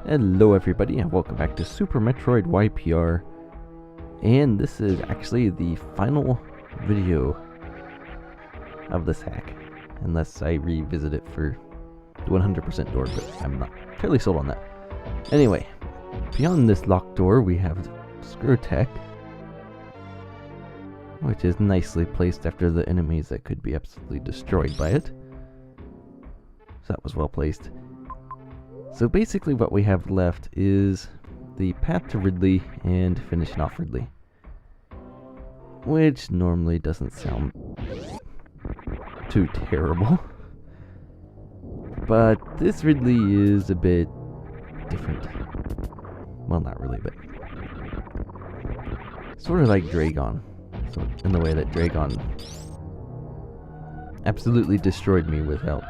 Hello everybody and welcome back to Super Metroid YPR, and this is actually the final video of this hack, unless I revisit it for the 100% door, but I'm not totally sold on that. Anyway, beyond this locked door we have Screw-Tech, which is nicely placed after the enemies that could be absolutely destroyed by it. So that was well placed. So basically what we have left is the path to Ridley and finishing off Ridley, which normally doesn't sound too terrible, but this Ridley is a bit different. Well, not really, but sort of like Dragon, in the way that Dragon absolutely destroyed me without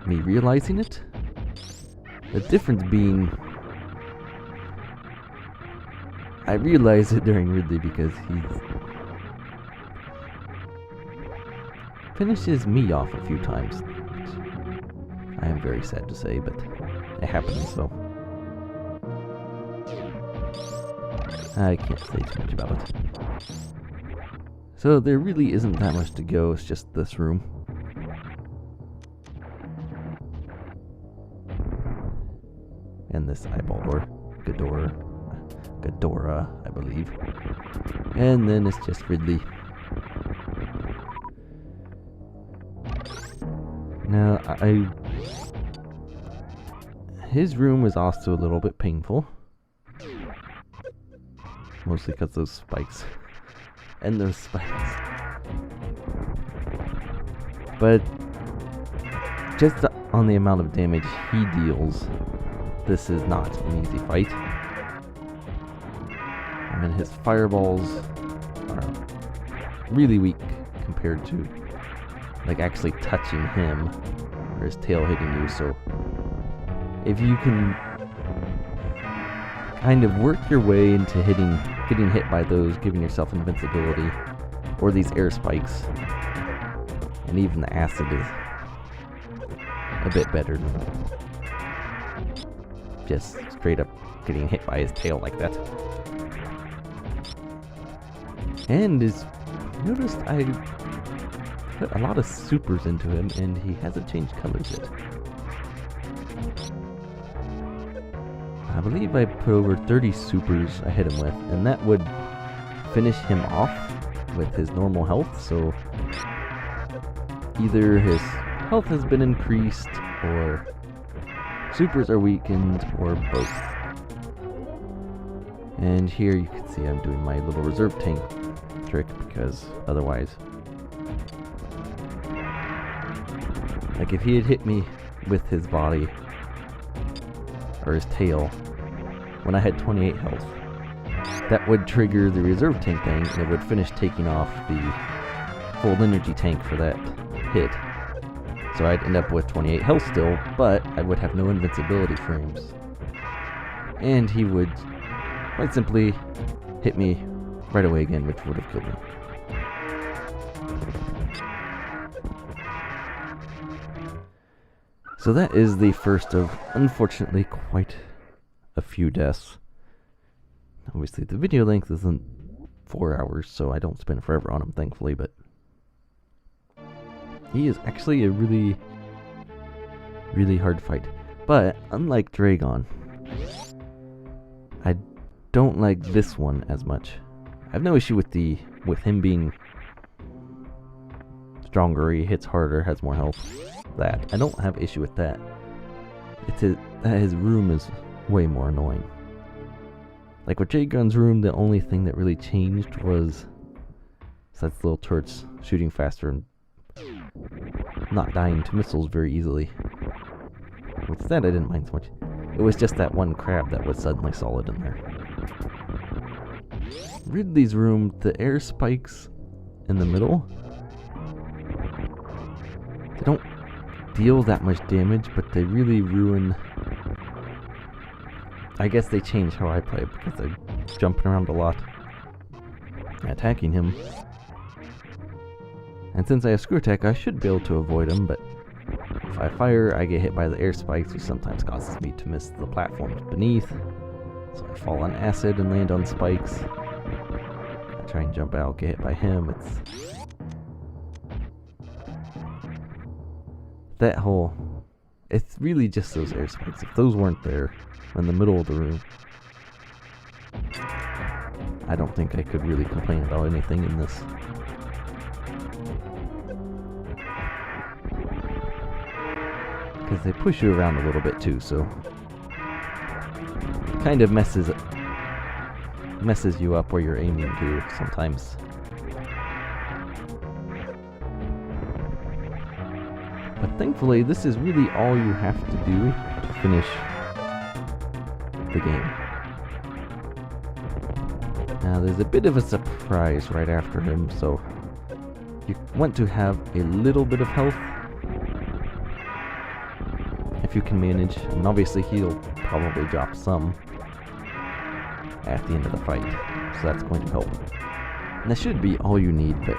me realizing it. The difference being, I realized it during Ridley because he finishes me off a few times, which I am very sad to say, but it happens, so I can't say too much about it. So there really isn't that much to go, it's just this room. And this eyeball door, Ghidorah, I believe. And then it's just Ridley. Now, his room is also a little bit painful. Mostly because those spikes. And those spikes. But just on the amount of damage he deals, this is not an easy fight. I mean, his fireballs are really weak compared to like actually touching him or his tail hitting you, so if you can kind of work your way into getting hit by those, giving yourself invincibility, or these air spikes, and even the acid is a bit better than just straight up getting hit by his tail like that. And noticed I put a lot of supers into him and he hasn't changed colors yet. I believe I put over 30 supers I hit him with, and that would finish him off with his normal health, so either his health has been increased or supers are weakened, or both. And here you can see I'm doing my little reserve tank trick, because otherwise, like if he had hit me with his body or his tail when I had 28 health, that would trigger the reserve tank thing and it would finish taking off the full energy tank for that hit. So I'd end up with 28 health still, but I would have no invincibility frames. And he would quite simply hit me right away again, which would have killed me. So that is the first of, unfortunately, quite a few deaths. Obviously the video length isn't 4 hours, so I don't spend forever on him, thankfully, but he is actually a really, really hard fight. But unlike Dragon, I don't like this one as much. I have no issue with him being stronger, he hits harder, has more health. That I don't have issue with that. It's that his room is way more annoying. Like with J-Gun's room, the only thing that really changed was besides the little turrets shooting faster and not dying to missiles very easily. With that, I didn't mind so much. It was just that one crab that was suddenly solid in there. Ridley's room, the air spikes in the middle, they don't deal that much damage, but they really ruin. I guess they change how I play because I'm jumping around a lot, attacking him. And since I have Screw-Tech, I should be able to avoid him, but If I fire, I get hit by the air spikes, which sometimes causes me to miss the platforms beneath. So I fall on acid and land on spikes. I try and jump out, get hit by him. It's really just those air spikes. If those weren't there in the middle of the room, I don't think I could really complain about anything in this. Because they push you around a little bit too, so it kind of messes you up where you're aiming to sometimes. But thankfully, this is really all you have to do to finish the game. Now, there's a bit of a surprise right after him, so you want to have a little bit of health if you can manage, and obviously he'll probably drop some at the end of the fight, so that's going to help. And that should be all you need, but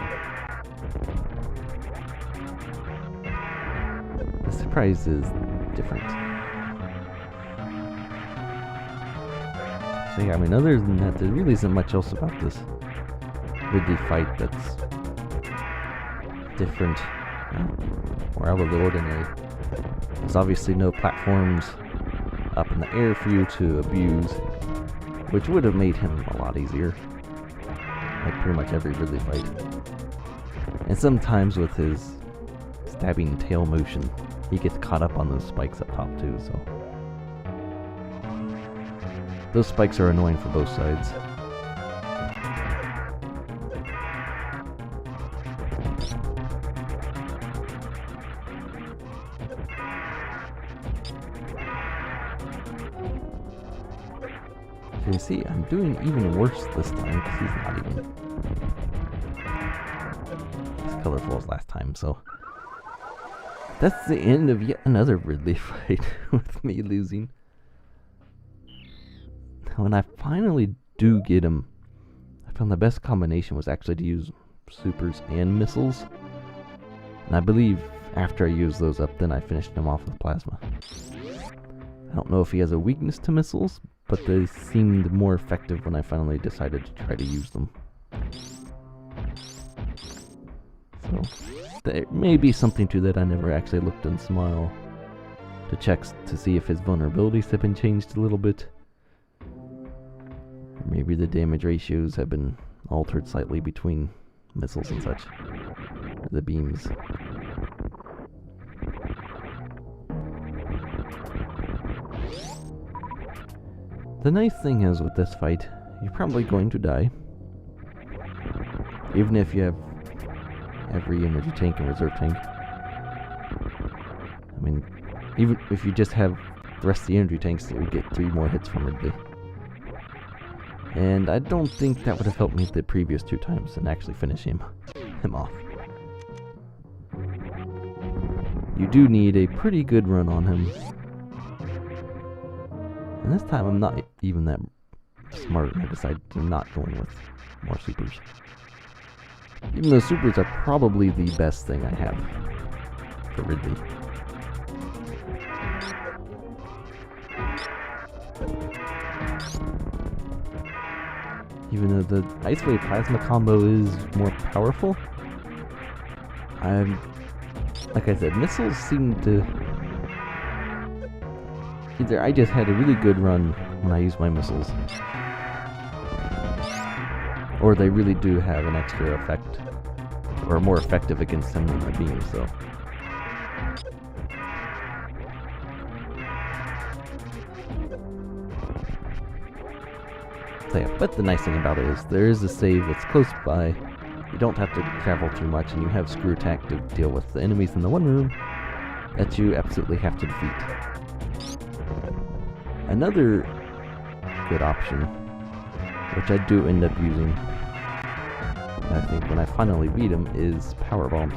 the surprise is different. So yeah, I mean, other than that, there really isn't much else about this Ridley fight that's different or out of the ordinary. There's obviously no platforms up in the air for you to abuse, which would have made him a lot easier, like pretty much every Ridley fight. And sometimes with his stabbing tail motion, he gets caught up on those spikes up top too, so those spikes are annoying for both sides. So you see, I'm doing even worse this time because he's not even as colorful as last time, so that's the end of yet another Ridley fight with me losing. When I finally do get him, I found the best combination was actually to use supers and missiles. And I believe after I used those up, then I finished him off with plasma. I don't know if he has a weakness to missiles, but they seemed more effective when I finally decided to try to use them. So there may be something to that. I never actually looked in Smile to check to see if his vulnerabilities have been changed a little bit. Or maybe the damage ratios have been altered slightly between missiles and such. The beams. The nice thing is with this fight, you're probably going to die. Even if you have every energy tank and reserve tank. I mean, even if you just have the rest of the energy tanks, you would get 3 more hits from Ridley. And I don't think that would have helped me the previous 2 times and actually finish him off. You do need a pretty good run on him. And this time I'm not even that smart, and I decided to not go in with more supers. Even though supers are probably the best thing I have for Ridley. Even though the Ice Wave Plasma combo is more powerful, like I said, missiles seem to... Either I just had a really good run when I used my missiles, or they really do have an extra effect, or more effective against him than the beam, so... So yeah, but the nice thing about it is there is a save that's close by. You don't have to travel too much, and you have Screw Attack to deal with the enemies in the one room that you absolutely have to defeat. Another good option, which I do end up using, I think, when I finally beat him, is Power Bombs.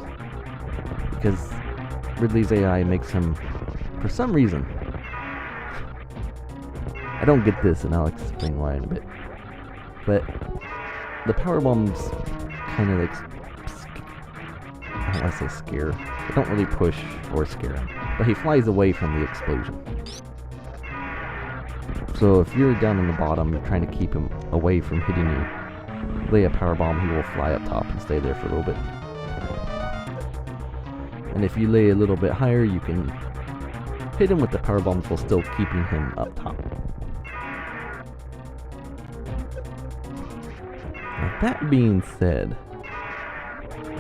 Because Ridley's AI makes him, for some reason, I don't get this, and I'll explain why in a bit, but the Power Bombs kind of like, I don't want to say scare, they don't really push or scare him. but he flies away from the explosion. So if you're down in the bottom, you're trying to keep him away from hitting you, lay a power bomb, he will fly up top and stay there for a little bit. And if you lay a little bit higher, you can hit him with the power bombs while still keeping him up top. Now, that being said,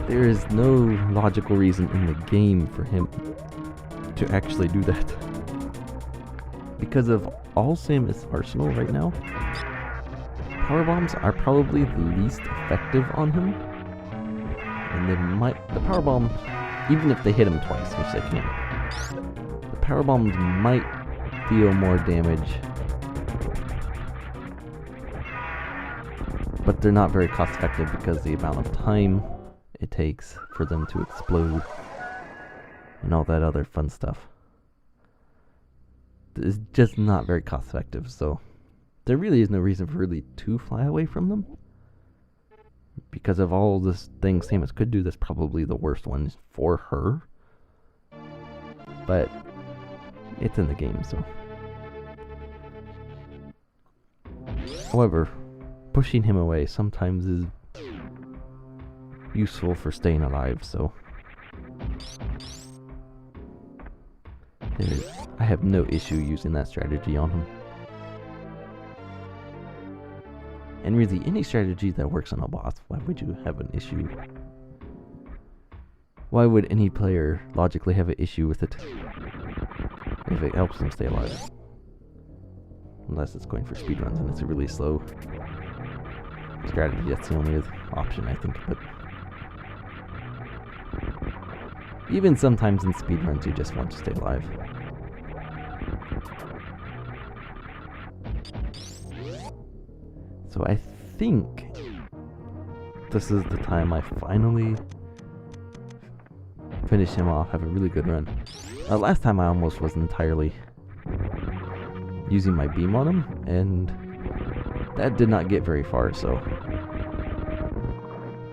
there is no logical reason in the game for him to actually do that. Because of all Samus' arsenal right now, power bombs are probably the least effective on him. And the power bombs, even if they hit him twice, which they can, the power bombs might deal more damage, but they're not very cost effective because the amount of time it takes for them to explode and all that other fun stuff is just not very cost effective. So there really is no reason for Ridley to fly away from them. Because of all this things Samus could do, that's probably the worst one for her. But it's in the game, so. However, pushing him away sometimes is useful for staying alive, so I have no issue using that strategy on him. And really, any strategy that works on a boss, why would you have an issue? Why would any player logically have an issue with it if it helps them stay alive? Unless it's going for speedruns and it's a really slow strategy. That's the only option, I think. But even sometimes in speedruns, you just want to stay alive. So I think this is the time I finally finish him off, have a really good run. Last time I almost was entirely using my beam on him, and that did not get very far, so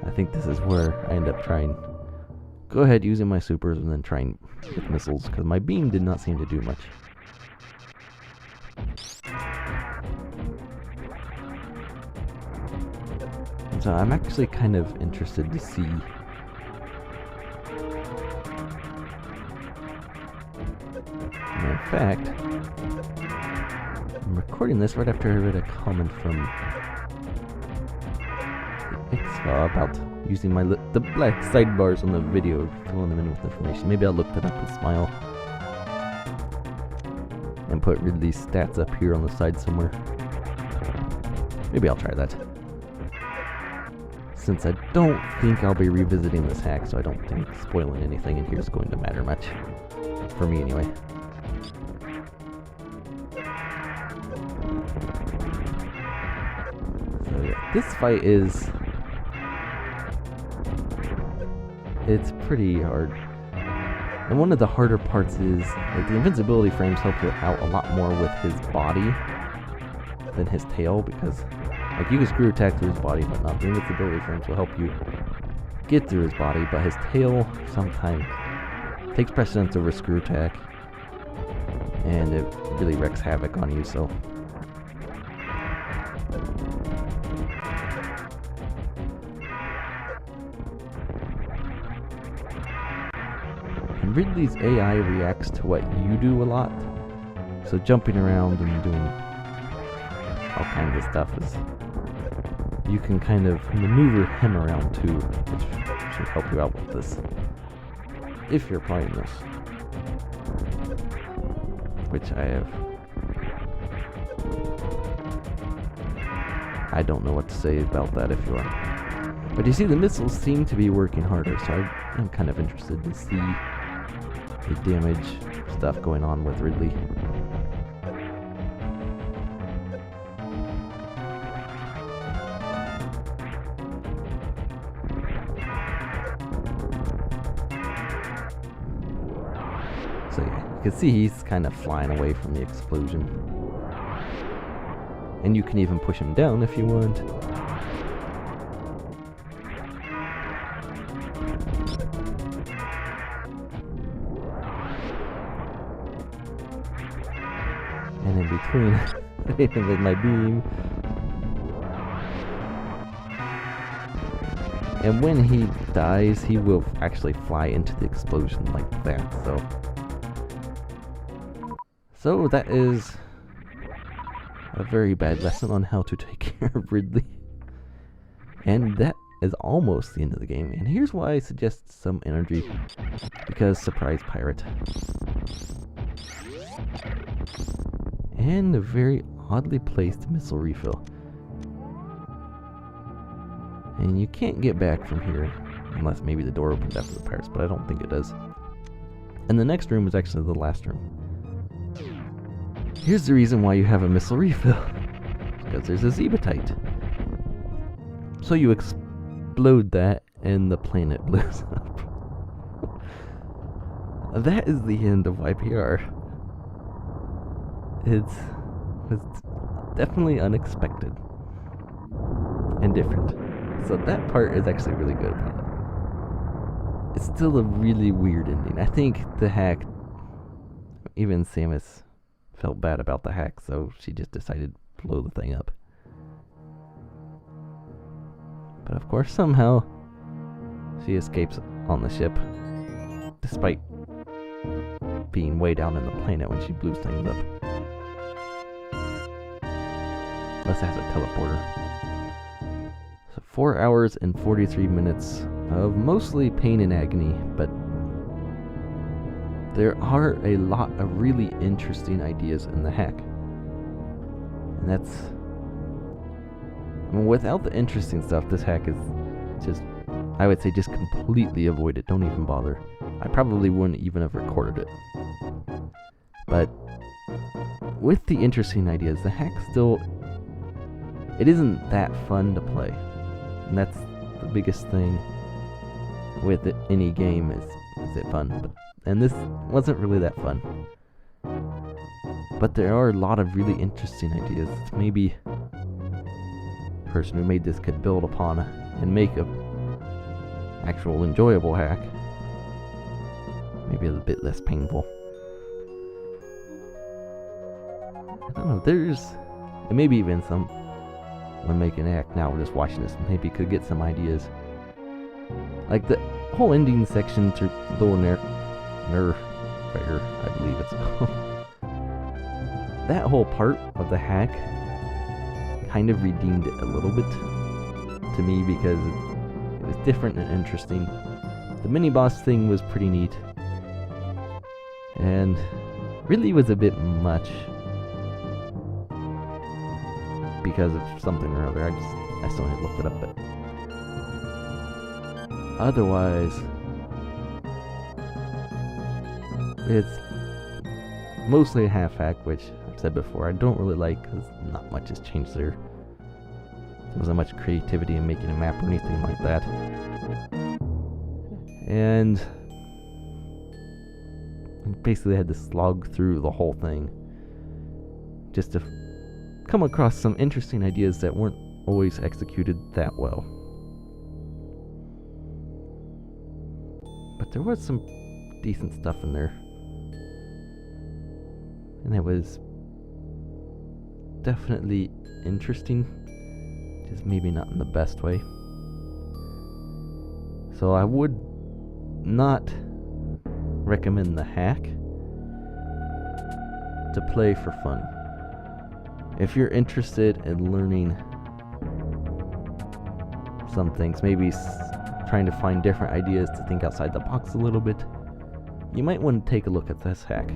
I think this is where I end up trying. Go ahead using my supers and then trying with missiles, because my beam did not seem to do much. And so I'm actually kind of interested to see and in fact, I'm recording this right after I read a comment from IxFa about using the black sidebars on the video, filling them in with information. Maybe I'll look that up and smile. And put Ridley's stats up here on the side somewhere. Maybe I'll try that. Since I don't think I'll be revisiting this hack, so I don't think spoiling anything in here is going to matter much. For me, anyway. So yeah, this fight is... it's pretty hard. And one of the harder parts is, like, the invincibility frames help you out a lot more with his body than his tail, because, like, you can screw attack through his body, but not the invincibility frames will help you get through his body, but his tail sometimes takes precedence over screw attack, and it really wreaks havoc on you, so. And Ridley's AI reacts to what you do a lot, so jumping around and doing all kinds of stuff is, you can kind of maneuver him around too, which should help you out with this, if you're playing this, which I have. I don't know what to say about that if you are. But you see, the missiles seem to be working harder, so I'm kind of interested to see the damage stuff going on with Ridley. So yeah, you can see he's kind of flying away from the explosion. And you can even push him down if you want. between him with my beam. And when he dies, he will actually fly into the explosion like that, So that is a very bad lesson on how to take care of Ridley. And that is almost the end of the game. And here's why I suggest some energy. Because surprise pirate. And a very oddly placed missile refill. And you can't get back from here unless maybe the door opens after the pirates, but I don't think it does. And the next room is actually the last room. Here's the reason why you have a missile refill. Because there's a Zebatite. So you explode that and the planet blows up. That is the end of YPR. It was definitely unexpected and different. So that part is actually really good about it. It's still a really weird ending. I think the hack, even Samus felt bad about the hack, so she just decided to blow the thing up. But of course, somehow, she escapes on the ship, despite being way down in the planet when she blew things up. Unless it has a teleporter. So 4 hours and 43 minutes of mostly pain and agony, but there are a lot of really interesting ideas in the hack. And that's... I mean, without the interesting stuff, this hack is just... I would say just completely avoid it. Don't even bother. I probably wouldn't even have recorded it. But with the interesting ideas, the hack still... It isn't that fun to play. And that's the biggest thing with it, any game is it fun? And this wasn't really that fun. But there are a lot of really interesting ideas. Maybe the person who made this could build upon and make a actual enjoyable hack. Maybe a bit less painful. I don't know, and maybe even when making an hack now, just watching this, maybe could get some ideas. Like the whole ending section to Lower Nerve Fair, I believe it's called. That whole part of the hack kind of redeemed it a little bit to me because it was different and interesting. The mini-boss thing was pretty neat. And really was a bit much because of something or other. I still need to look it up, but otherwise, it's mostly a half hack, which I've said before I don't really like because not much has changed there. There wasn't much creativity in making a map or anything like that. And basically had to slog through the whole thing just to come across some interesting ideas that weren't always executed that well. But there was some decent stuff in there. And it was definitely interesting, just maybe not in the best way. So I would not recommend the hack to play for fun. If you're interested in learning some things, maybe trying to find different ideas to think outside the box a little bit, you might want to take a look at this hack.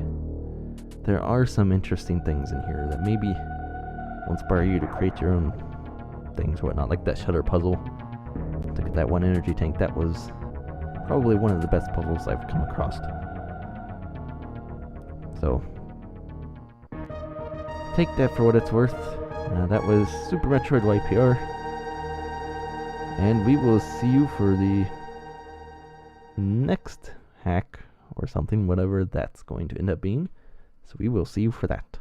There are some interesting things in here that maybe will inspire you to create your own things, whatnot, like that shutter puzzle to get that one energy tank. That was probably one of the best puzzles I've come across. So take that for what it's worth. That was Super Metroid YPR. And we will see you for the next hack or something, whatever that's going to end up being. So we will see you for that.